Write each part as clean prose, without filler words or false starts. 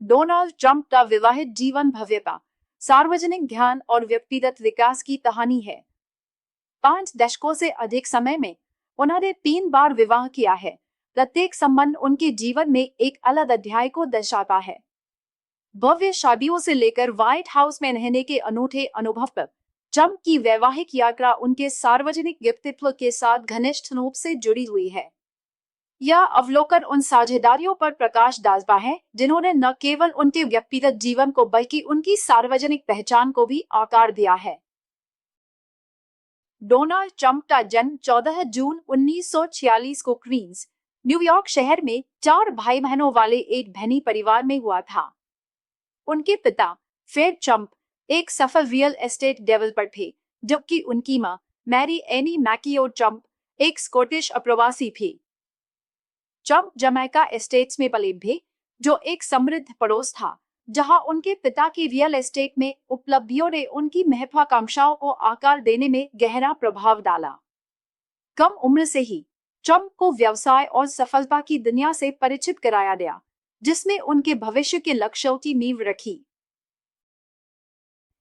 Donald Trump का विवाहित जीवन भव्यता, सार्वजनिक ध्यान और व्यक्तिगत विकास की कहानी है। 5 दशकों से अधिक समय में उन्होंने 3 बार विवाह किया है। प्रत्येक संबंध उनके जीवन में एक अलग अध्याय को दर्शाता है। भव्य शादियों से लेकर व्हाइट हाउस में रहने के अनूठे अनुभव तक, ट्रंप की वैवाहिक यात्रा उनके सार्वजनिक व्यक्तित्व के साथ घनिष्ठ रूप से जुड़ी हुई है। यह अवलोकन उन साझेदारियों पर प्रकाश डालता है जिन्होंने न केवल उनके व्यक्तिगत जीवन को बल्कि उनकी सार्वजनिक पहचान को भी आकार दिया है। डोनाल्ड ट्रंप का जन्म 14 जून 1946 को क्वींस, न्यूयॉर्क शहर में 4 भाई बहनों वाले एक धनी परिवार में हुआ था। उनके पिता फ्रेड ट्रंप एक सफल रियल एस्टेट डेवलपर थे, जबकि उनकी मां मैरी एनी मैकियो ट्रंप एक स्कॉटिश अप्रवासी थी। ट्रंप जमैका एस्टेट्स में पले थे, जो एक समृद्ध पड़ोस था, जहां उनके पिता की रियल एस्टेट में उपलब्धियों ने उनकी महत्वाकांक्षाओं को आकार देने में गहरा प्रभाव डाला। कम उम्र से ही ट्रंप को व्यवसाय और सफलता की दुनिया से परिचित कराया गया, जिसमें उनके भविष्य के लक्ष्यों की नींव रखी।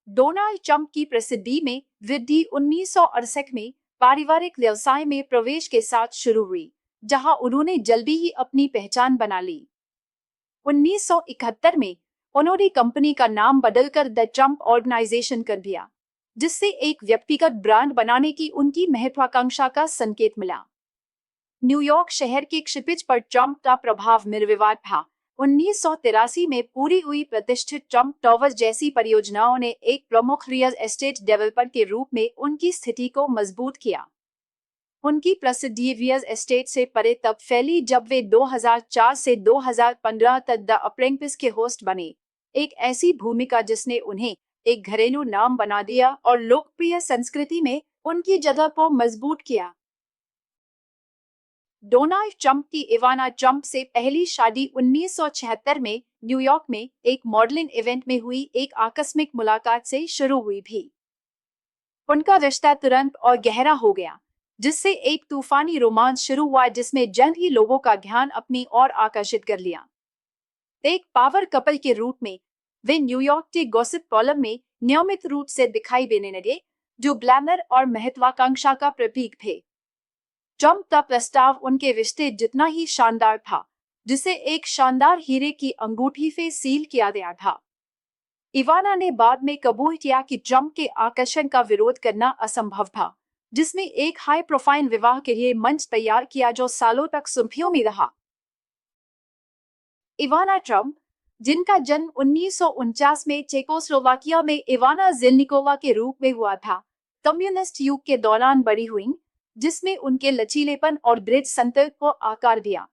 डोनाल्ड ट्रंप की प्रसिद्धि में वृद्धि 1968 में पारिवारिक व्यवसाय में प्रवेश के साथ शुरू हुई, जहां उन्होंने जल्दी ही अपनी पहचान बना ली। 1971 में उन्होंने कंपनी का नाम बदलकर द ट्रंप ऑर्गेनाइजेशन कर दिया, जिससे एक व्यक्तिगत ब्रांड बनाने की उनकी महत्वाकांक्षा का संकेत मिला। न्यूयॉर्क शहर के क्षितिज पर ट्रंप का प्रभाव निर्विवाद था। 1983 में पूरी हुई प्रतिष्ठित ट्रंप टावर्स जैसी परियोजनाओं ने एक प्रमुख रियल एस्टेट डेवलपर के रूप में उनकी स्थिति को मजबूत किया। उनकी प्रसिद्धि रियल एस्टेट से परे तब फैली जब वे 2004 से 2015 तक द अप्रेंटिस के होस्ट बने, एक ऐसी भूमिका जिसने उन्हें एक घरेलू नाम बना दिया और लोकप्रिय संस्कृति में उनकी जगह को मजबूत किया। डोनाल्ड ट्रंप की इवाना ट्रंप से पहली शादी 1976 में न्यूयॉर्क में एक मॉडलिंग इवेंट में हुई एक आकस्मिक मुलाकात से शुरू हुई थी। उनका रिश्ता तुरंत और गहरा हो गया, जिससे एक तूफानी रोमांस शुरू हुआ जिसमें जल्द ही लोगों का ध्यान अपनी ओर आकर्षित कर लिया। एक पावर कपल के रूप में वे न्यूयॉर्क के गॉसिप कॉलम में नियमित रूप से दिखाई देने लगे, जो ग्लैमर और महत्वाकांक्षा का प्रतीक थे। ट्रंप का प्रस्ताव उनके रिश्ते जितना ही शानदार था, जिसे एक शानदार हीरे की अंगूठी से सील किया गया था। इवाना ने बाद में कबूल किया कि ट्रंप के आकर्षण का विरोध करना असंभव था, जिसमें एक हाई प्रोफाइल विवाह के लिए मंच तैयार किया जो सालों तक सुर्खियों में रहा। इवाना ट्रंप, जिनका जन्म 1949 में चेकोस्लोवाकिया में इवाना ज़ेलनिकोवा के रूप में हुआ था, कम्युनिस्ट युग के दौरान बड़ी हुई, जिसमें उनके लचीलेपन और दृढ़ संकल्प को आकार दिया।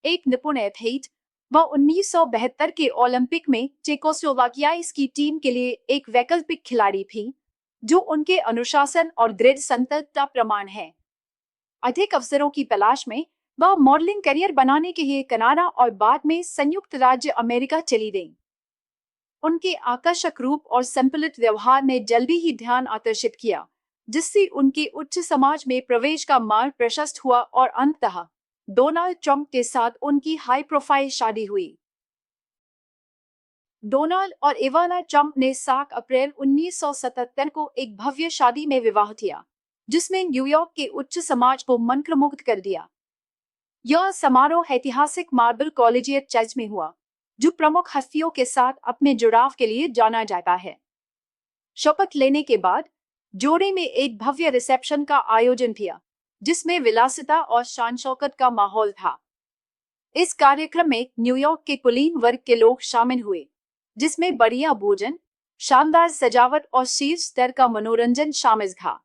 एक निपुण एथलीट, वह 1972 के ओलंपिक में चेकोस्लोवाकिया की टीम के लिए एक वैकल्पिक खिलाड़ी थी, जो उनके अनुशासन और दृढ़ संकल्प का प्रमाण है। अधिक अवसरों की तलाश में वह मॉडलिंग करियर बनाने के लिए कनाडा और बाद में संयुक्त राज्य अमेरिका चली गई। उनके आकर्षक रूप और संपलित व्यवहार ने जल्दी ही ध्यान आकर्षित किया, जिससे उनके उच्च समाज में प्रवेश का मार्ग प्रशस्त हुआ और अंततः डोनाल्ड ट्रंप के साथ उनकी हाई प्रोफाइल शादी हुई। डोनाल्ड और इवाना ट्रंप ने 7 अप्रैल 1977 को एक भव्य शादी में विवाह किया, जिसमें न्यूयॉर्क के उच्च समाज को मंत्रमुग्ध कर दिया। यह समारोह ऐतिहासिक मार्बल कॉलेजिएट चर्च में हुआ, जो प्रमुख हस्तियों के साथ अपने जुड़ाव के लिए जाना जाता है। शपथ लेने के बाद जोड़े में एक भव्य रिसेप्शन का आयोजन किया, जिसमें विलासिता और शान शौकत का माहौल था। इस कार्यक्रम में न्यूयॉर्क के कुलीन वर्ग के लोग शामिल हुए, जिसमें बढ़िया भोजन, शानदार सजावट और शीर्ष स्तर का मनोरंजन शामिल था।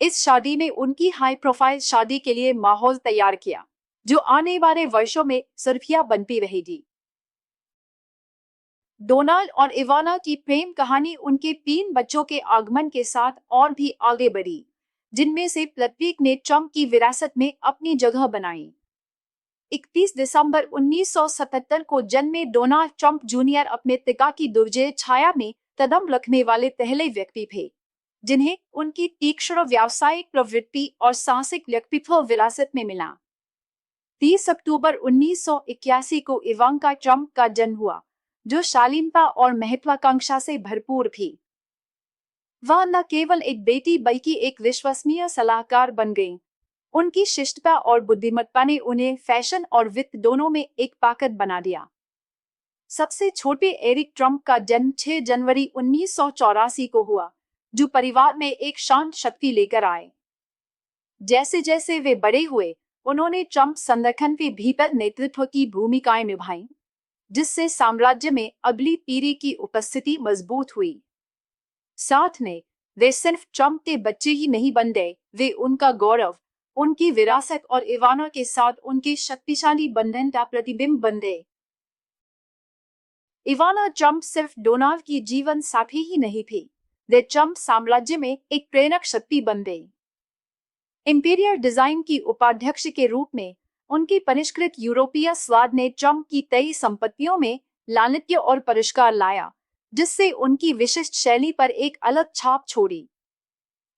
इस शादी ने उनकी हाई प्रोफाइल शादी के लिए माहौल तैयार किया, जो आने वाले वर्षों में सुर्खियां बनती रहेगी। डोनाल्ड और इवाना की प्रेम कहानी उनके 3 बच्चों के आगमन के साथ और भी आगे बढ़ी, जिनमें से प्रत्येक ने ट्रंप की विरासत में अपनी जगह बनाई। 31 दिसंबर 1977 को जन्मे डोनाल्ड ट्रंप जूनियर अपने पिता की दुर्जय छाया में कदम रखने वाले पहले व्यक्ति थे, जिन्हें उनकी तीक्ष्ण व्यावसायिक प्रवृत्ति और साहसिक व्यक्तित्व विरासत में मिला। 30 अक्टूबर 1981 को इवांका ट्रंप का जन्म हुआ, जो शालीनता और महत्वाकांक्षा से भरपूर थी। वह न केवल एक बेटी बल्कि एक विश्वसनीय सलाहकार बन गईं। उनकी शिष्टता और बुद्धिमत्ता ने उन्हें फैशन और वित्त दोनों में एक ताकत बना दिया। सबसे छोटे एरिक ट्रंप का जन्म 6 जनवरी 1984 को हुआ, जो परिवार में एक शांत शक्ति लेकर आए। जैसे जैसे वे बड़े हुए, उन्होंने ट्रंप संगठन के भीतर नेतृत्व की भूमिकाएं निभाईं, जिससे साम्राज्य में अगली पीढ़ी की उपस्थिति मजबूत हुई। साथ में वे सिर्फ ट्रंप के बच्चे ही नहीं बन गए, वे उनका गौरव, उनकी विरासत और इवाना के साथ उनके शक्तिशाली बंधन का प्रतिबिंब बन गए। इवाना ट्रंप सिर्फ डोनाल्ड की जीवन साथी ही नहीं थी, वे ट्रंप साम्राज्य में एक प्रेरक शक्ति बन गई। इंपीरियल डिजाइन की उपाध्यक्ष के रूप में उनकी परिष्कृत यूरोपीय स्वाद ने ट्रंप की कई संपत्तियों में लालित्य और परिष्कार लाया, जिससे उनकी विशिष्ट शैली पर एक अलग छाप छोड़ी।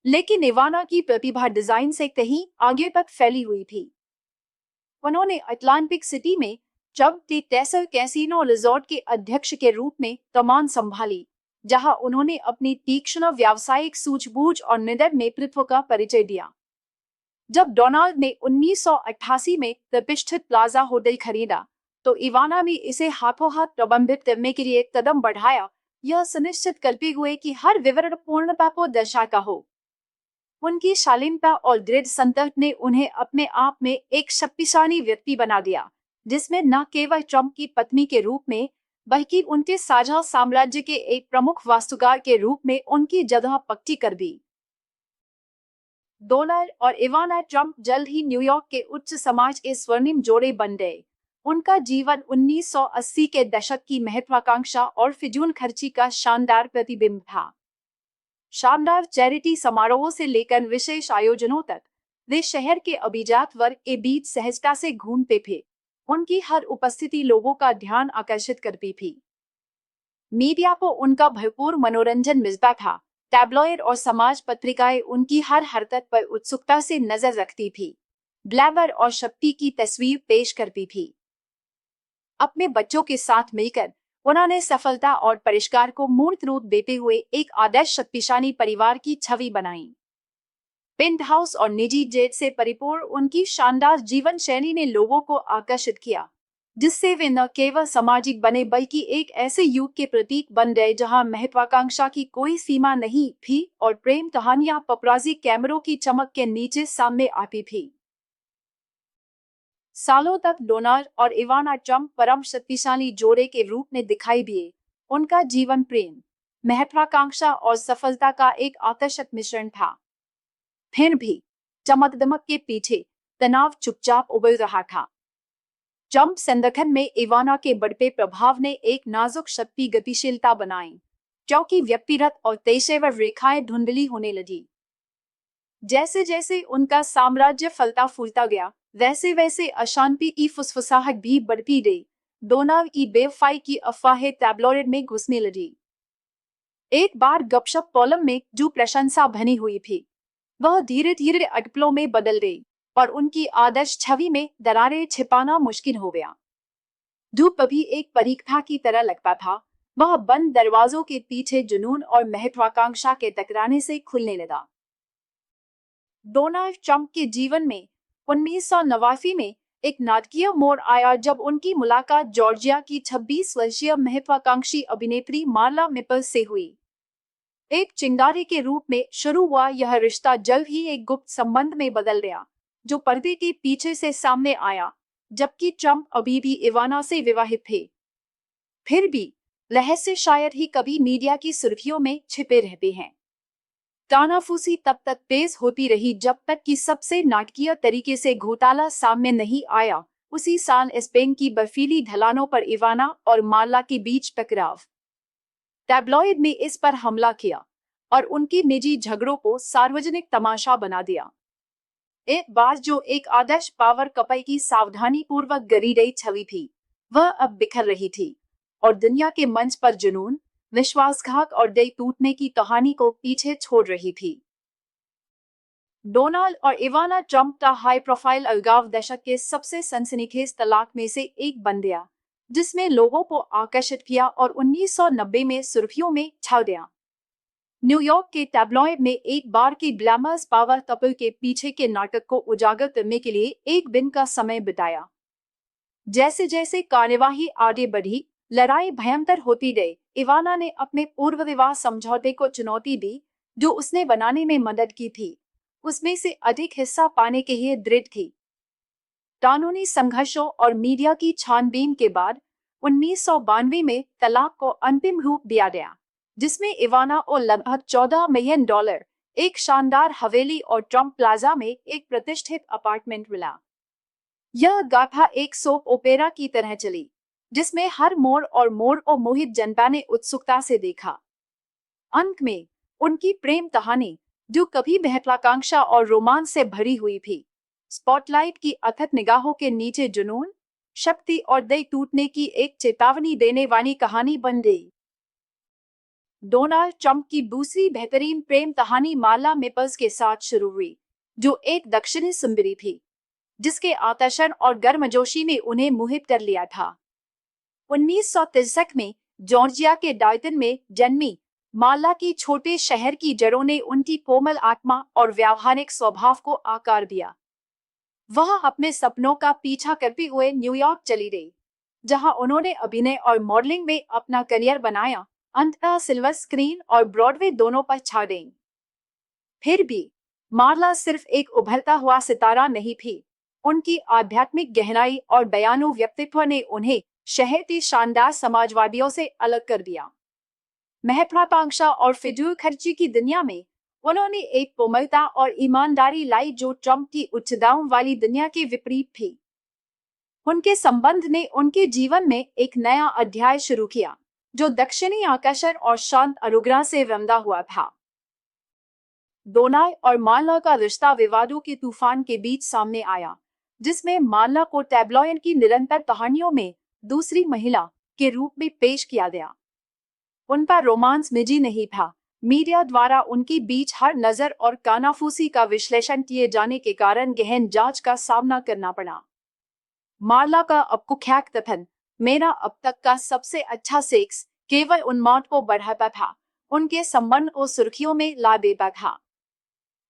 लेकिन इवाना की प्रतिभा डिजाइन से कहीं आगे तक फैली हुई थी। उन्होंने अटलांटिक सिटी में ट्रंप के टेसल कैसीनो रिजॉर्ट के अध्यक्ष के रूप में कमान संभाली, जहां उन्होंने अपनी तीक्ष्ण व्यावसायिक सूझबूझ और निडर नेतृत्व का परिचय दिया। जब डोनाल्ड ने 1988 में प्रतिष्ठित प्लाजा होटल खरीदा, तो इवाना ने इसे हाथों हाथ प्रबंधित करने के लिए कदम बढ़ाया, यह सुनिश्चित करते हुए कि हर विवरण पूर्णता को दर्शाता हो। उनकी शालीनता और दृढ़ संकल्प ने उन्हें अपने आप में एक शक्तिशाली व्यक्ति बना दिया, जिसमें न केवल ट्रंप की पत्नी के रूप में, बल्कि उनके साझा साम्राज्य के एक प्रमुख वास्तुकार के रूप में उनकी जगह पक्की कर दी। डोनाल्ड और इवाना ट्रंप जल्द ही न्यूयॉर्क के उच्च समाज के स्वर्णिम जोड़े बन गए। उनका जीवन 1980 के दशक की महत्वाकांक्षा और फिजूल खर्ची का शानदार प्रतिबिंब था। शानदार चैरिटी समारोहों से लेकर विशेष आयोजनों तक, वे शहर के अभिजात वर्ग के बीच सहजता से घूमते थे। उनकी हर उपस्थिति लोगों का ध्यान आकर्षित करती थी। मीडिया को उनका भरपूर मनोरंजन मिलता था। टैब्लॉइड और समाज पत्रिकाएं उनकी हर हरकत पर उत्सुकता से नजर रखती थी, ग्लैमर और शक्ति की तस्वीर पेश करती थी। अपने बच्चों के साथ मिलकर उन्होंने सफलता और परिष्कार को मूर्त रूप देते हुए एक आदर्श शक्तिशाली परिवार की छवि बनाई। पेंट हाउस और निजी जेट से परिपूर्ण उनकी शानदार जीवन शैली ने लोगों को आकर्षित किया, जिससे वे न केवल सामाजिक बने बल्कि एक ऐसे युग के प्रतीक बन गए जहां महत्वाकांक्षा की कोई सीमा नहीं थी और प्रेम कहानियां पपराजी कैमरों की चमक के नीचे सामने आती थी। सालों तक डोनाल्ड और इवाना ट्रंप परम शक्तिशाली जोड़े के रूप में दिखाई दिए। उनका जीवन प्रेम, महत्वाकांक्षा और सफलता का एक आकर्षक मिश्रण था। फिर भी चमक दमक के पीछे तनाव चुपचाप उबल रहा था। ट्रंप संगठन में इवाना के बढ़ते प्रभाव ने एक नाजुक शक्ति गतिशीलता बनाई, क्योंकि व्यक्तिगत और पेशेवर रेखाएं धुंधली होने लगी। जैसे जैसे उनका साम्राज्य फलता फूलता गया, वैसे वैसे अशांति की फुसफुसाहट भी बढ़ती गई। डोनाल्ड की बेवफाई की अफवाहें टैब्लॉइड में घुसने लगी। एक बार गपशप कॉलम में जो प्रशंसा बनी हुई थी, वह धीरे धीरे अटकलों में बदल गई और उनकी आदर्श छवि में दरारें छिपाना मुश्किल हो गया। जो कभी एक परीक्षा की तरह लगता था, वह बंद दरवाजों के पीछे जुनून और महत्वाकांक्षा के टकराने से खुलने लगा। डोनाल्ड ट्रंप के जीवन में 1989 में एक नाटकीय मोड़ आया जब उनकी मुलाकात जॉर्जिया की 26 वर्षीय महत्वाकांक्षी अभिनेत्री मार्ला मिपल से हुई। एक चिंगारी के रूप में शुरू हुआ यह रिश्ता जल्द ही एक गुप्त संबंध में बदल गया, जो पर्दे के पीछे से सामने आया, जबकि ट्रंप अभी भी इवाना से विवाहित थे। फिर भी रहस्य शायद ही कभी मीडिया की सुर्खियों में छिपे रहते हैं। तानाफूसी तब तक तेज होती रही जब तक कि सबसे नाटकीय तरीके से घोटाला सामने नहीं आया। उसी साल स्पेन की बर्फीली ढलानों पर इवाना और मार्ला के बीच टकराव। टैब्लॉइड ने इस पर हमला किया और उनकी निजी झगड़ों को सार्वजनिक तमाशा बना दिया। एक बात जो एक आदर्श पावर कपल की सावधानी पूर्वक गढ़ी गई छवि थी, वह अब बिखर रही थी और दुनिया के मंच पर जुनून, विश्वासघात और दिल टूटने की कहानी को पीछे छोड़ रही थी। डोनाल्ड और इवाना ट्रंप का हाई प्रोफाइल अलगाव दशक के सबसे सनसनीखेज तलाक में से एक बन गया, जिसमें लोगों को आकर्षित किया और 1990 में सुर्खियों में छा गया। न्यूयॉर्क के टैब्लॉइड में एक बार की ग्लैमरस पावर कपल के पीछे के नाटक को उजागर करने के लिए एक दिन का समय बिताया। जैसे जैसे कार्यवाही आगे बढ़ी, लड़ाई भयंकर होती गई। इवाना ने अपने पूर्व विवाह समझौते को चुनौती दी, जो उसने बनाने में मदद की थी, उसमें से अधिक हिस्सा पाने के लिए दृढ़ थी। कानूनी संघर्षों और मीडिया की छानबीन के बाद 1992 में तलाक को अंतिम रूप दिया गया, जिसमें इवाना को लगभग $14 मिलियन, एक शानदार हवेली और ट्रंप प्लाजा में एक प्रतिष्ठित अपार्टमेंट मिला। यह गाथा एक सोप ओपेरा की तरह चली, जिसमें हर मोड़ और मोहित जनता ने उत्सुकता से देखा। अंत में उनकी प्रेम कहानी, जो कभी महत्वाकांक्षा और रोमांस से भरी हुई थी, स्पॉटलाइट की अथक निगाहों के नीचे जुनून, शक्ति और दय टूटने की एक चेतावनी देने वाली कहानी बन गई। डोनाल्ड ट्रंप की दूसरी बेहतरीन प्रेम कहानी मार्ला मेपर्स के साथ शुरू हुई, जो एक दक्षिणी सुंदरी थी, जिसके आकर्षण और गर्मजोशी ने उन्हें मोहित कर लिया था। 1963 में जॉर्जिया के डाल्टन में जन्मी मार्ला की छोटे शहर की जड़ों ने उनकी कोमल आत्मा और व्यावहारिक स्वभाव को आकार दिया। वह अपने सपनों का पीछा करते हुए न्यूयॉर्क चली गई, जहां उन्होंने अभिनय और मॉडलिंग में अपना करियर बनाया। अंततः सिल्वर स्क्रीन और ब्रॉडवे दोनों पर छा गईं। फिर भी मार्ला सिर्फ एक उभरता हुआ सितारा नहीं थी। उनकी आध्यात्मिक गहराई और दयालु व्यक्तित्व ने उन्हें शहर के शानदार समाजवादियों से अलग कर दिया। महत्वाकांक्षा और फिजूल खर्ची की दुनिया में उन्होंने एक कोमलता और ईमानदारी लाई जो ट्रंप की उच्चताओं वाली दुनिया के विपरीत थी। उनके संबंध ने उनके जीवन में एक नया अध्याय शुरू किया, जो दक्षिणी आकर्षण और शांत अनुग्रह से रंगा हुआ था। डोनाल्ड और मार्ला का रिश्ता विवादों के तूफान के बीच सामने आया, जिसमें मार्ला को टैब्लॉइड की निरंतर कहानियों में दूसरी महिला के रूप में पेश किया गया। उनका रोमांस निजी नहीं था। मीडिया द्वारा उनके बीच हर नजर और कानाफूसी का विश्लेषण किए जाने के कारण गहन जांच का सामना करना पड़ा। मार्ला का अब कुख्यात कथन, मेरा अब तक का सबसे अच्छा सेक्स, केवल उन्माद को बढ़ाता था, उनके संबंध को सुर्खियों में ला देता था।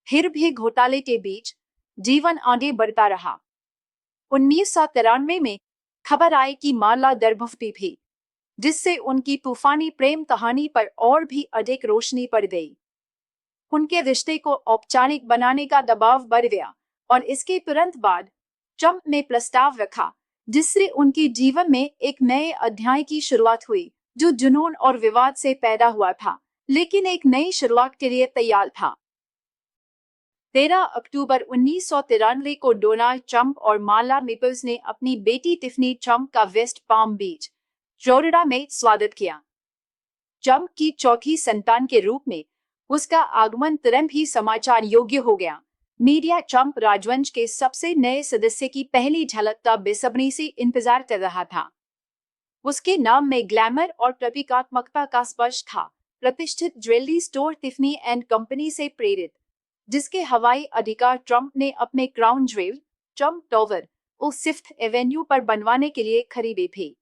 फिर भी घोटाले के बीच जीवन आगे बढ़ता रहा। 1993 में खबर आई कि मार्ला गर्भवती थी, जिससे उनकी तूफानी प्रेम कहानी पर और भी अधिक रोशनी पड़ गई। उनके रिश्ते को औपचारिक बनाने का दबाव बढ़ गया और इसके तुरंत बाद ट्रंप ने प्रस्ताव रखा, जिससे उनके जीवन में एक नए अध्याय की शुरुआत हुई, जो जुनून और विवाद से पैदा हुआ था, लेकिन एक नई शुरुआत के लिए तैयार था। 13 अक्टूबर 1993 को डोनाल्ड ट्रंप और मार्ला मेपर्स ने अपनी बेटी टिफनी ट्रंप का वेस्ट पाम बीच, फ्लोरिडा में स्वागत किया। ट्रंप की चौथी संतान के रूप में उसका आगमन तुरंत ही समाचार योग्य हो गया। मीडिया ट्रंप राजवंश के सबसे नए सदस्य की पहली झलक का बेसब्री से इंतजार कर रहा था। उसके नाम में ग्लैमर और प्रतीकात्मकता का स्पर्श था। प्रतिष्ठित jewellery store Tiffany and company से प्रेरित, जिसके हवाई अधिकार ट्रंप ने अपने क्राउन ज्वेल ट्रंप टॉवर को फिफ्थ एवेन्यू पर बनवाने के लिए खरीदे थे।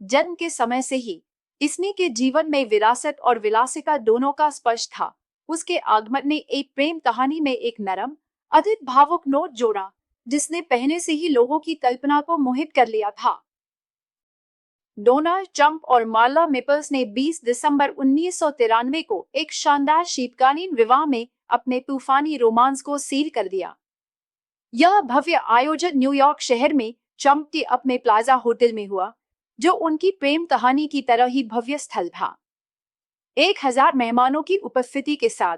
जन्म के समय से ही इसने के जीवन में विरासत और विलासिता दोनों का स्पर्श था। उसके आगमन ने एक प्रेम कहानी में एक नरम, अधिक भावुक नोट जोड़ा, जिसने पहले से ही लोगों की कल्पना को मोहित कर लिया था। डोनाल्ड ट्रंप और मार्ला मेपर्स ने 20 दिसंबर 1993 को एक शानदार शीतकालीन विवाह में अपने तूफानी रोमांस को सील कर दिया। यह भव्य आयोजन न्यूयॉर्क शहर में ट्रंप के अपने प्लाजा होटल में हुआ, जो उनकी प्रेम कहानी की तरह ही भव्य स्थल था। 1000 मेहमानों की उपस्थिति के साथ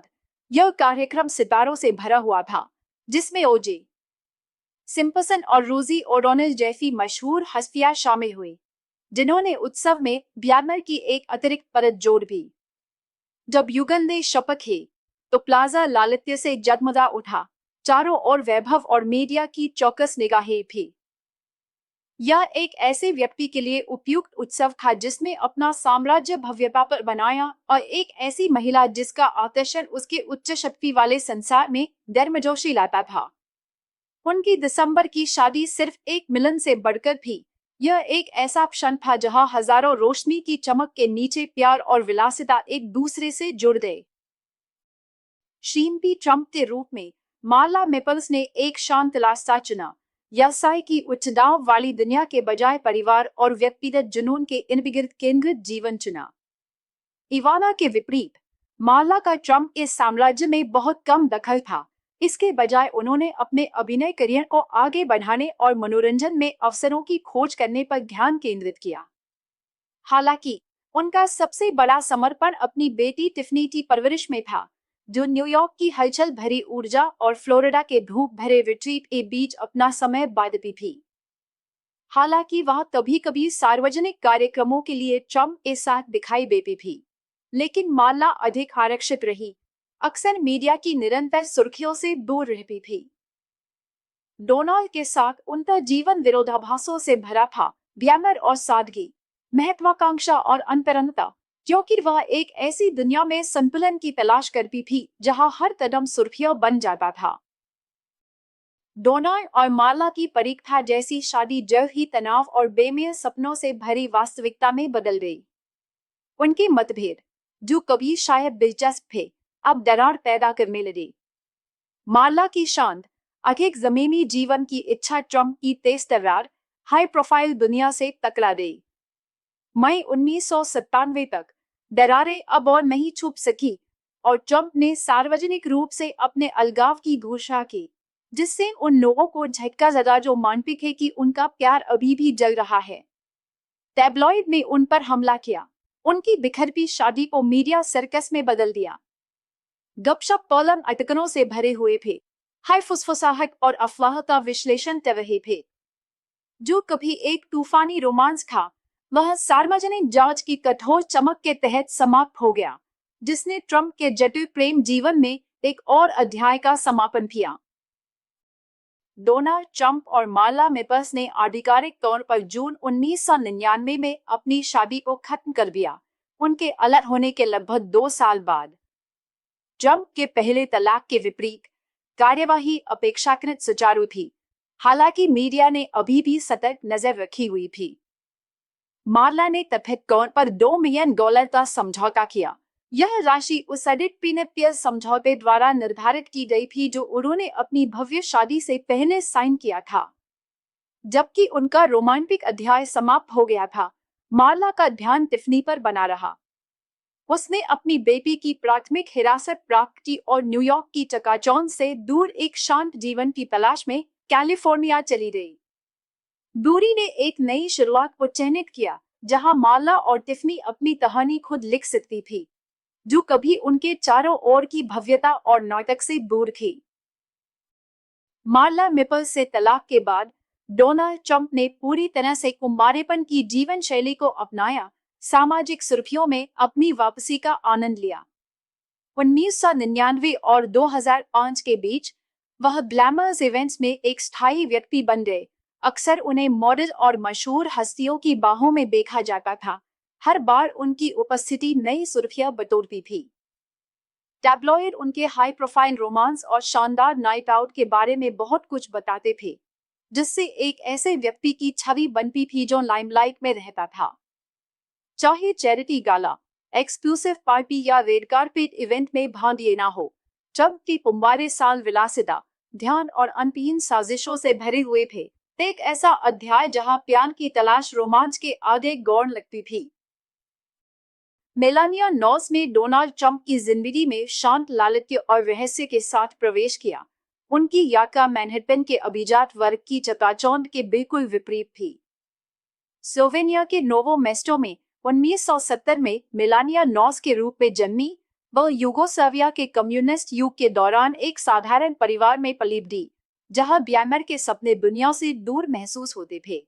यह कार्यक्रम सितारों से भरा हुआ था, जिसमें ओजे सिम्पसन और रोजी ओडोनेल जैसी मशहूर हस्तियां शामिल हुई, जिन्होंने उत्सव में ग्लैमर की एक अतिरिक्त परत जोड़ दी। जब युगल ने शपथ की, तो प्लाजा लालित्य से जगमगा उठा। चारों ओर वैभव और मीडिया की चौकस निगाहें थी। यह एक ऐसे व्यक्ति के लिए उपयुक्त उत्सव था जिसने अपना साम्राज्य भव्यता पर बनाया, और एक ऐसी महिला जिसका आकर्षण उसके उच्च शक्ति वाले संसार में गर्मजोशी लाता था। उनकी दिसंबर की शादी सिर्फ एक मिलन से बढ़कर थी। यह एक ऐसा क्षण था जहां हजारों रोशनी की चमक के नीचे प्यार और विलासिता एक दूसरे से जुड़ गए। श्रीमती ट्रंप के रूप में माला मेपल्स ने एक शांत रास्ता चुना, व्यवसाय की उच्च दाव वाली दुनिया के बजाय परिवार और व्यक्तिगत जुनून के इर्द-गिर्द केंद्रित जीवन चुना। इवाना के विपरीत, माला का ट्रंप के साम्राज्य में बहुत कम दखल था। इसके बजाय उन्होंने अपने अभिनय करियर को आगे बढ़ाने और मनोरंजन में अवसरों की खोज करने पर ध्यान केंद्रित किया। हालांकि उनका सबसे बड़ा समर्पण अपनी बेटी टिफनी की परवरिश में था, जो न्यूयॉर्क की हलचल भरी ऊर्जा और फ्लोरिडा के धूप भरे रिट्रीट के बीच अपना समय बिताती थी। हालांकि वह कभी कभी सार्वजनिक कार्यक्रमों के लिए ट्रंप के साथ दिखाई देती थी, लेकिन माला अधिक आरक्षित रही, अक्सर मीडिया की निरंतर सुर्खियों से दूर रहती थी। डोनाल्ड के साथ उनका जीवन विरोधाभासों से भरा था, ग्लैमर और सादगी, महत्वाकांक्षा और अंतरंगता, क्योंकि वह एक ऐसी दुनिया में संतुलन की तलाश करती थी जहां हर कदम सुर्खियां बन जाता था। डोनाल्ड और माला की परीक्षा जैसी शादी जल्द ही तनाव और बेमियां सपनों से भरी वास्तविकता में बदल गई। उनके मतभेद, जो कभी शायद दिलचस्प थे, अब दरार पैदा करने लगे। माला की शांत, अधिक जमीनी जीवन की इच्छा ट्रंप की तेज तर्रार, हाई प्रोफाइल दुनिया से टकरा गई। मई 1997 तक दरारें अब और नहीं छुप सकी और ट्रंप ने सार्वजनिक रूप से अपने अलगाव की घोषणा की, जिससे उन लोगों को झटका लगा जो मानते थे कि उनका प्यार अभी भी जल रहा है। टैब्लॉइड ने उन पर हमला किया, उनकी बिखरती शादी को मीडिया सर्कस में बदल दिया। गपशप कॉलम आर्टिकलों से भरे हुए थे, हाय फुसफुसाहट और अफवाह का विश्लेषण कर रहे थे। जो कभी एक तूफानी रोमांस था, वह सार्वजनिक जांच की कठोर चमक के तहत समाप्त हो गया, जिसने ट्रंप के जटिल प्रेम जीवन में एक और अध्याय का समापन किया। डोनाल्ड ट्रंप और माला मेपल्स ने आधिकारिक तौर पर जून 1999 में अपनी शादी को खत्म कर दिया, उनके अलग होने के लगभग 2 साल बाद। ट्रंप के पहले तलाक के विपरीत, कार्यवाही अपेक्षाकृत सुचारू थी, हालांकि मीडिया ने अभी भी सतर्क नजर रखी हुई थी। माला ने कथित तौर पर $2 मिलियन का समझौता किया। यह राशि उस ऑडिट प्रीनuptial समझौते द्वारा निर्धारित की गई थी जो उन्होंने अपनी भव्य शादी से पहले साइन किया था। जबकि उनका रोमांटिक अध्याय समाप्त हो गया था, माला का ध्यान टिफनी पर बना रहा। उसने अपनी बेटी की प्राथमिक हिरासत प्राप्त की और न्यूयॉर्क की चकाचौंध से दूर एक शांत जीवन की तलाश में कैलिफोर्निया चली गई। दूरी ने एक नई शुरुआत को चिन्हित किया, जहां माला और टिफनी अपनी कहानी खुद लिख सकती थी, जो कभी उनके चारों ओर की भव्यता और नाटक से दूर थी। माला मेपल्स से तलाक के बाद डोनाल्ड ट्रंप ने पूरी तरह से कुमारेपन की जीवन शैली को अपनाया, सामाजिक सुर्खियों में अपनी वापसी का आनंद लिया। 1999 और 2005 के बीच वह ग्लैमरस इवेंट्स में एक स्थायी व्यक्ति बन गए। अक्सर उन्हें मॉडल और मशहूर हस्तियों की बाहों में देखा जाता था। हर बार उनकी उपस्थिति नई सुर्खियां बटोरती थी। टैब्लॉइड उनके हाई प्रोफाइल रोमांस और शानदार नाइट आउट के बारे में बहुत कुछ बताते थे, जिससे एक ऐसे व्यक्ति की छवि बनती थी जो लाइमलाइट में रहता था। चाहे चैरिटी गाला, एक्सक्लूसिव पार्टी या रेड कार्पेट इवेंट में भाग लेना हो, ट्रंप की पुम्बारे साल विलासिता, ध्यान और अनपीन साजिशों से भरे हुए थे। एक ऐसा अध्याय जहां प्यार की तलाश रोमांच के आगे गौण लगती थी। मेलानिया नॉस ने डोनाल्ड ट्रंप की जिंदगी में शांत लालित्य और रहस्य के साथ प्रवेश किया। उनकी यात्रा मैनहट्टन के अभिजात वर्ग की चकाचौंध के बिल्कुल विपरीत थी। स्लोवेनिया के नोवो मेस्टो में 1970 में मेलानिया नॉस के रूप में जन्मी। वह यूगोस्लाविया के कम्युनिस्ट युग के दौरान एक साधारण परिवार में पली बढ़ी, जहां ग्लैमर के सपने दुनिया से दूर महसूस होते थे।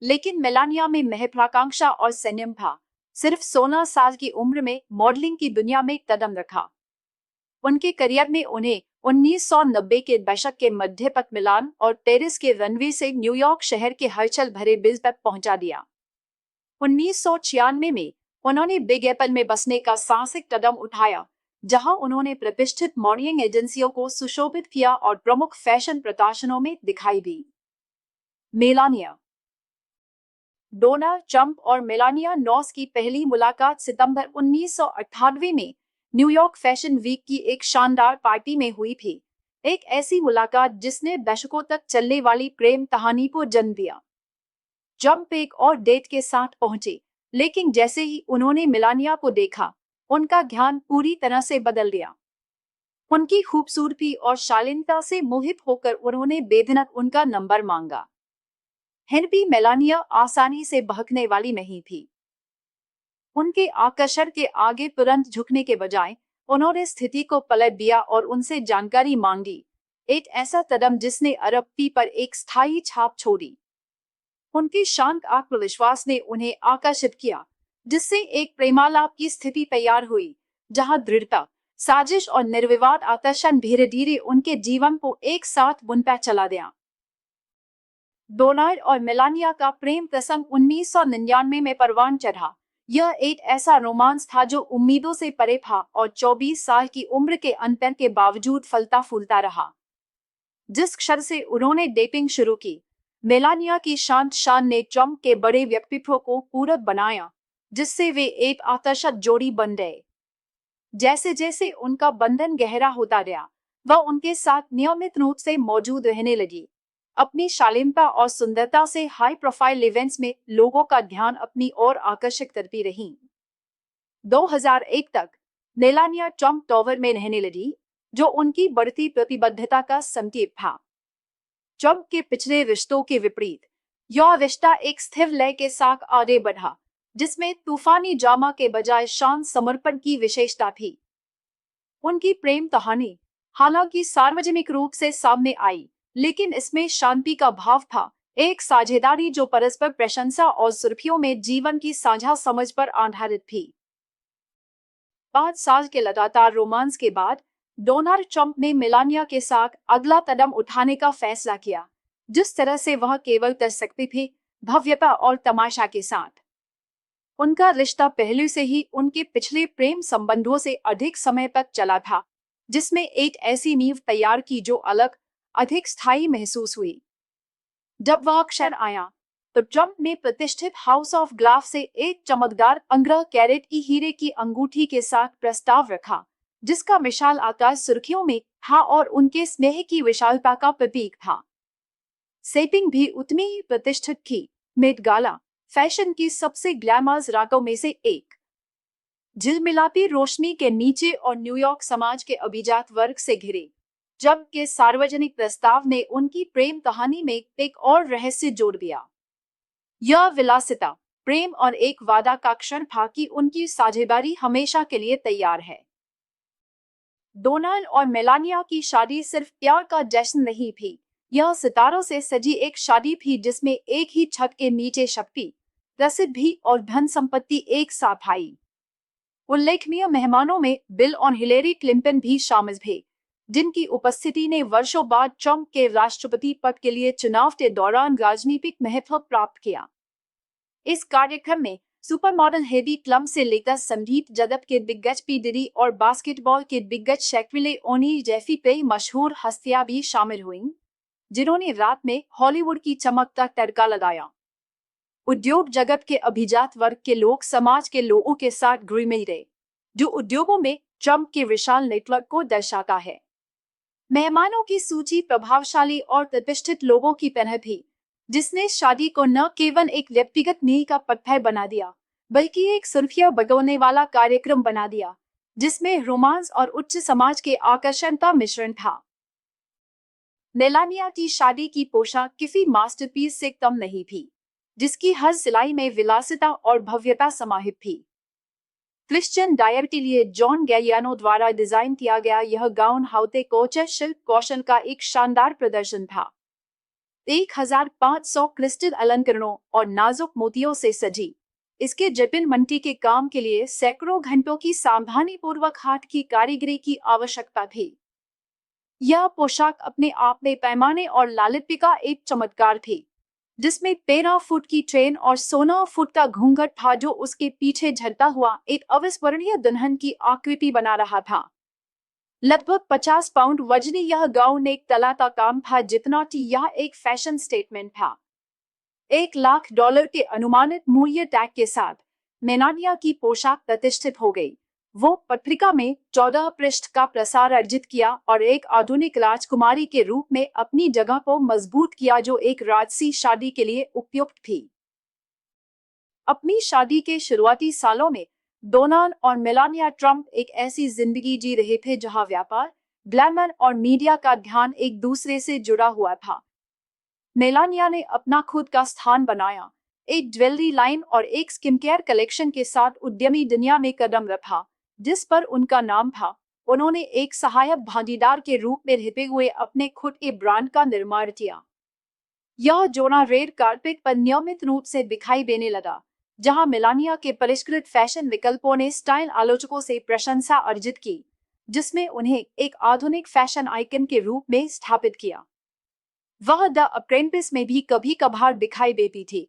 लेकिन मेलानिया में महत्वाकांक्षा और संयम था। सिर्फ 16 साल की उम्र में मॉडलिंग की दुनिया में कदम रखा। उनके करियर में उन्हें 1990 के दशक के मध्य तक मिलान और पेरिस के रनवे से न्यूयॉर्क शहर के हलचल भरे बिल तक पहुंचा दिया। 1996 में उन्होंने बिग एप्पल में बसने का साहसिक कदम उठाया, जहां उन्होंने प्रतिष्ठित मॉडलिंग एजेंसियों को सुशोभित किया और प्रमुख फैशन प्रकाशनों में दिखाई दी। मेलानिया। डोनाल्ड ट्रंप और मेलानिया नॉस की पहली मुलाकात सितंबर 1998 में न्यूयॉर्क फैशन वीक की एक शानदार पार्टी में हुई थी। एक ऐसी मुलाकात जिसने दशकों तक चलने वाली प्रेम कहानी को जन्म दिया। ट्रंप एक और डेट के साथ पहुंचे, लेकिन जैसे ही उन्होंने मेलानिया को देखा, उनका ध्यान पूरी तरह से बदल गया। उनकी खूबसूरती और शालीनता से मोहित होकर उन्होंने बेधड़क उनका नंबर मांगा। फिर भी मेलानिया आसानी से बहकने वाली नहीं थी। उनके आकर्षण के आगे तुरंत झुकने के बजाय उन्होंने स्थिति को पलट दिया और उनसे जानकारी मांगी, एक ऐसा कदम जिसने अरबी पर एक स्थायी छाप छोड़ी। उनके शांत आत्मविश्वास ने उन्हें आकर्षित किया, जिससे एक प्रेमालाप की स्थिति तैयार हुई, जहां दृढ़ता, साजिश और निर्विवाद आकर्षण धीरे धीरे उनके जीवन को एक साथ बुनता चला गया। डोनाल्ड और मेलानिया का प्रेम प्रसंग 1999 में परवान चढ़ा। यह एक ऐसा रोमांस था जो उम्मीदों से परे था और 24 साल की उम्र के अंतर के बावजूद फलता फूलता रहा। जिस क्षण से उन्होंने डेटिंग शुरू की, मेलानिया की शांत शान ने ट्रंप के बड़े व्यक्तित्व को पूरक बनाया, जिससे वे एक आकर्षक जोड़ी बन गए। जैसे जैसे उनका बंधन गहरा होता गया, वह उनके साथ नियमित रूप से मौजूद रहने लगी। अपनी शालीनता और सुंदरता से हाई प्रोफाइल इवेंट्स में लोगों का ध्यान अपनी ओर आकर्षित करती रही। 2001 तक मेलानिया ट्रंप टावर में रहने लगी, जो उनकी बढ़ती प्रतिबद्धता का संकेत था। ट्रंप के पिछले रिश्तों के विपरीत, यह रिश्ता एक स्थिर लय के साथ आगे बढ़ा, जिसमें तूफानी ड्रामा के बजाय शांत समर्पण की विशेषता थी। उनकी प्रेम कहानी हालांकि सार्वजनिक रूप से सामने आई, लेकिन इसमें शांति का भाव था, एक साझेदारी जो परस्पर प्रशंसा और सुर्खियों में जीवन की साझा समझ पर आधारित थी। 5 साल के लगातार रोमांस के बाद डोनाल्ड ट्रंप ने मेलानिया के साथ अगला कदम उठाने का फैसला किया, जिस तरह से वह केवल कर सकते थे, भव्यता और तमाशा के साथ। उनका रिश्ता पहले से ही उनके पिछले प्रेम संबंधों से अधिक समय तक चला था, जिसमें एक ऐसी नींव तैयार की जो अलग, अधिक स्थायी महसूस हुई। जब वह क्षण आया, तो ट्रंप ने प्रतिष्ठित हाउस ऑफ ग्लास से एक चमकदार 15 कैरेट की हीरे की अंगूठी के साथ प्रस्ताव रखा, जिसका विशाल आकार सुर्खियों में था और उनके स्नेह की विशालता का प्रतीक था। सेटिंग भी उतनी ही प्रतिष्ठित थी, मेट गाला, फैशन की सबसे ग्लैमरस रातों में से एक। झिलमिलाती रोशनी के नीचे और न्यूयॉर्क समाज के अभिजात वर्ग से घिरे ट्रंप के सार्वजनिक प्रस्ताव ने उनकी प्रेम कहानी में एक और रहस्य जोड़ दिया। यह विलासिता, प्रेम और एक वादा का क्षण था कि उनकी साझेदारी हमेशा के लिए तैयार है। डोनाल्ड और मेलानिया की शादी सिर्फ प्यार का जश्न नहीं थी, यह सितारों से सजी एक शादी थी जिसमें एक ही छत के नीचे शक्ति, प्रसिद्धि और धन संपत्ति एक साथ आई। उल्लेखनीय मेहमानों में बिल और हिलेरी क्लिंटन भी शामिल थे, जिनकी उपस्थिति ने वर्षों बाद ट्रंप के राष्ट्रपति पद के लिए चुनाव के दौरान राजनीतिक महत्व प्राप्त किया। इस कार्यक्रम में सुपर मॉडर्न हेडी क्लम से लेकर संगीत जगत के दिग्गज पी डिडी और बास्केटबॉल के दिग्गज शैक्विले ओनील जैसी कई मशहूर हस्तियां भी शामिल हुईं, जिन्होंने रात में हॉलीवुड की चमक का तड़का लगाया। उद्योग जगत के अभिजात वर्ग के लोग समाज के लोगों के साथ घुल मिल गए, जो उद्योगों में ट्रंप के विशाल नेटवर्क को दर्शाता है। मेहमानों की सूची प्रभावशाली और प्रतिष्ठित लोगों की तरह थी, जिसने शादी को न केवल एक व्यक्तिगत नींव का पत्थर बना दिया, बल्कि एक सुर्खियां बटोरने वाला कार्यक्रम बना दिया, जिसमें रोमांस और उच्च समाज के आकर्षण का मिश्रण था। मेलानिया की शादी की पोशाक किसी मास्टरपीस से कम नहीं थी, जिसकी हर सिलाई में विलासिता और भव्यता समाहित थी। क्रिश्चियन डायर के लिए जॉन गैलियानो द्वारा डिजाइन किया गया यह गाउन हाउते कोचर शिल्प कौशल का एक शानदार प्रदर्शन था। 1500 क्रिस्टल अलंकरणों और नाजुक मोतियों से सजी, इसके जटिल मंटी के काम के लिए सैकड़ों घंटों की सावधानी पूर्वक हाथ की कारीगरी की आवश्यकता थी। यह पोशाक अपने आप में पैमाने और लालित्य का एक चमत्कार थी, जिसमें 13 फुट की ट्रेन और 16 फुट का घूंघट था जो उसके पीछे झरता हुआ एक अविस्मरणीय दुल्हन की आकृति बना रहा था। लगभग 50 पाउंड वजनी यह गाउन एक तला का काम था जितना कि यह एक फैशन स्टेटमेंट था। $1 लाख के अनुमानित मूल्य टैग के साथ मेलानिया की पोशाक प्रतिष्ठित हो गई। वो पत्रिका में 14 पृष्ठ का प्रसार अर्जित किया और एक आधुनिक राजकुमारी के रूप में अपनी जगह को मजबूत किया जो एक राजसी शादी के लिए उपयुक्त थी। अपनी शादी के शुरुआती सालों में डोनाल्ड और मेलानिया ट्रंप एक ऐसी जिंदगी जी रहे थे जहां व्यापार, ग्लैमर और मीडिया का ध्यान एक दूसरे से जुड़ा हुआ था। मेलानिया ने अपना खुद का स्थान बनाया, एक ज्वेलरी लाइन और एक स्किन केयर कलेक्शन के साथ उद्यमी दुनिया में कदम रखा, जिस पर उनका नाम था। उन्होंने एक सहायक भागीदार के रूप में रहते हुए अपने खुद के ब्रांड का निर्माण किया। यह जोड़ा रेड कार्पेट पर नियमित रूप से दिखाई देने लगा, जहां मेलानिया के परिष्कृत फैशन विकल्पों ने स्टाइल आलोचकों से प्रशंसा अर्जित की, जिसमें उन्हें एक आधुनिक फैशन आइकन के रूप में स्थापित किया। वह द अप्रेंटिस में भी कभी कभार दिखाई देती थी,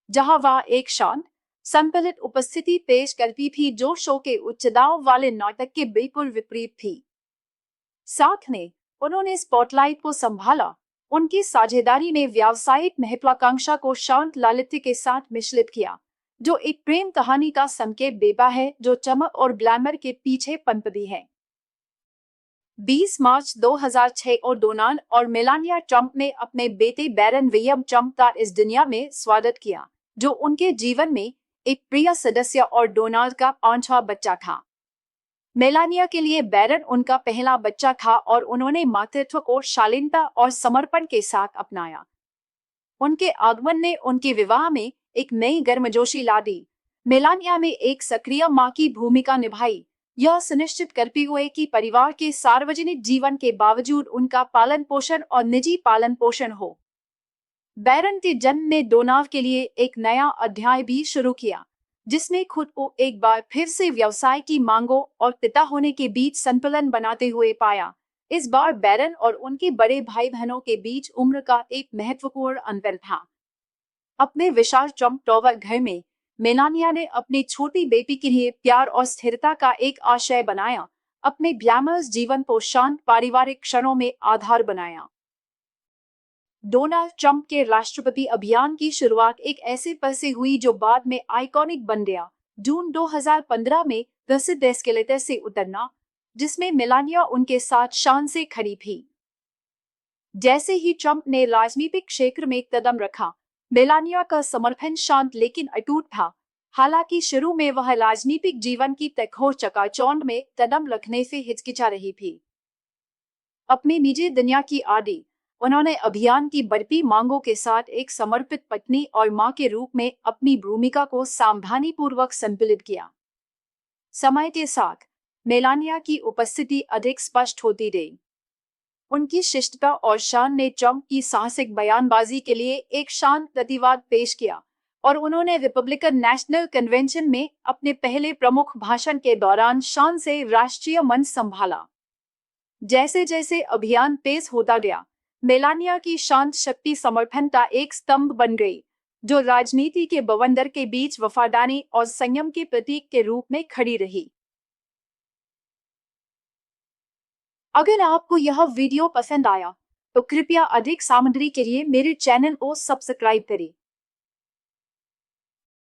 जहां वह एक शांत, संतुलित उपस्थिति पेश करती थी जो शो के उच्च दाव वाले नाटक के बिल्कुल विपरीत थी। साथ में उन्होंने स्पॉटलाइट को संभाला। उनकी साझेदारी ने व्यावसायिक महत्वाकांक्षा को शांत लालित्य के साथ मिश्रित किया, जो एक प्रेम कहानी का संकेत देता है जो चमक और ग्लैमर के पीछे पनपती है। 20 मार्च 2006 और डोनाल्ड और मेलानिया ट्रंप ने अपने बेटे बैरन विलियम ट्रंप का इस दुनिया में स्वागत किया, जो उनके जीवन में एक प्रिय सदस्य और डोनाल्ड का 5वां बच्चा था। मेलानिया के लिए बैरन उनका पहला बच्चा था और उन्होंने मातृत्व को शालीनता और समर्पण के साथ अपनाया। उनके आगमन ने उनके विवाह में एक नई गर्मजोशी ला दी। मेलानिया ने एक सक्रिय मां की भूमिका निभाई, यह सुनिश्चित करते हुए कि परिवार के सार्वजनिक जीवन के बावजूद उनका पालन पोषण और निजी पालन पोषण हो। बैरन के जन्म ने डोनाल्ड के लिए एक नया अध्याय भी शुरू किया, जिसने खुद को एक बार फिर से व्यवसाय की मांगों और पिता होने के बीच संतुलन बनाते हुए पाया। इस बार बैरन और उनके बड़े भाई बहनों के बीच उम्र का एक महत्वपूर्ण अंतर था। अपने विशाल ट्रंप टावर घर में मेलानिया ने अपनी छोटी बेटी के लिए प्यार और स्थिरता का एक आशय बनाया, अपने ग्लैमरस जीवन को शांत पारिवारिक क्षणों में आधार बनाया। डोनाल्ड ट्रंप के राष्ट्रपति अभियान की शुरुआत एक ऐसे पल से हुई जो बाद में आइकॉनिक बन गया। जून 2015 में प्रसिद्ध एस्केलेटर से उतरना, जिसमें मेलानिया उनके साथ शान से खड़ी थी। जैसे ही ट्रंप ने राजनीतिक क्षेत्र में कदम रखा, मेलानिया का समर्थन शांत लेकिन अटूट था। हालांकि शुरू में वह राजनीतिक जीवन की तकहोर चकाचौंध में कदम रखने से हिचकिचा रही थी। अपनी निजी दुनिया की आदि उन्होंने अभियान की बढ़ती मांगों के साथ एक समर्पित पत्नी और मां के रूप में अपनी भूमिका को सावधानीपूर्वक संतुलित किया। समय के साथ मेलानिया की उपस्थिति अधिक स्पष्ट होती गई। उनकी शिष्टता और शान ने ट्रंप की साहसिक बयानबाजी के लिए एक शांत प्रतिवाद पेश किया और उन्होंने रिपब्लिकन नेशनल कन्वेंशन में अपने पहले प्रमुख भाषण के दौरान शान से राष्ट्रीय मंच संभाला। जैसे जैसे अभियान तेज होता गया, मेलानिया की शांत शक्ति समर्थन का एक स्तंभ बन गई, जो राजनीति के बवंडर के बीच वफादारी और संयम के प्रतीक के रूप में खड़ी रही। अगर आपको यह वीडियो पसंद आया तो कृपया अधिक सामग्री के लिए मेरे चैनल को सब्सक्राइब करें।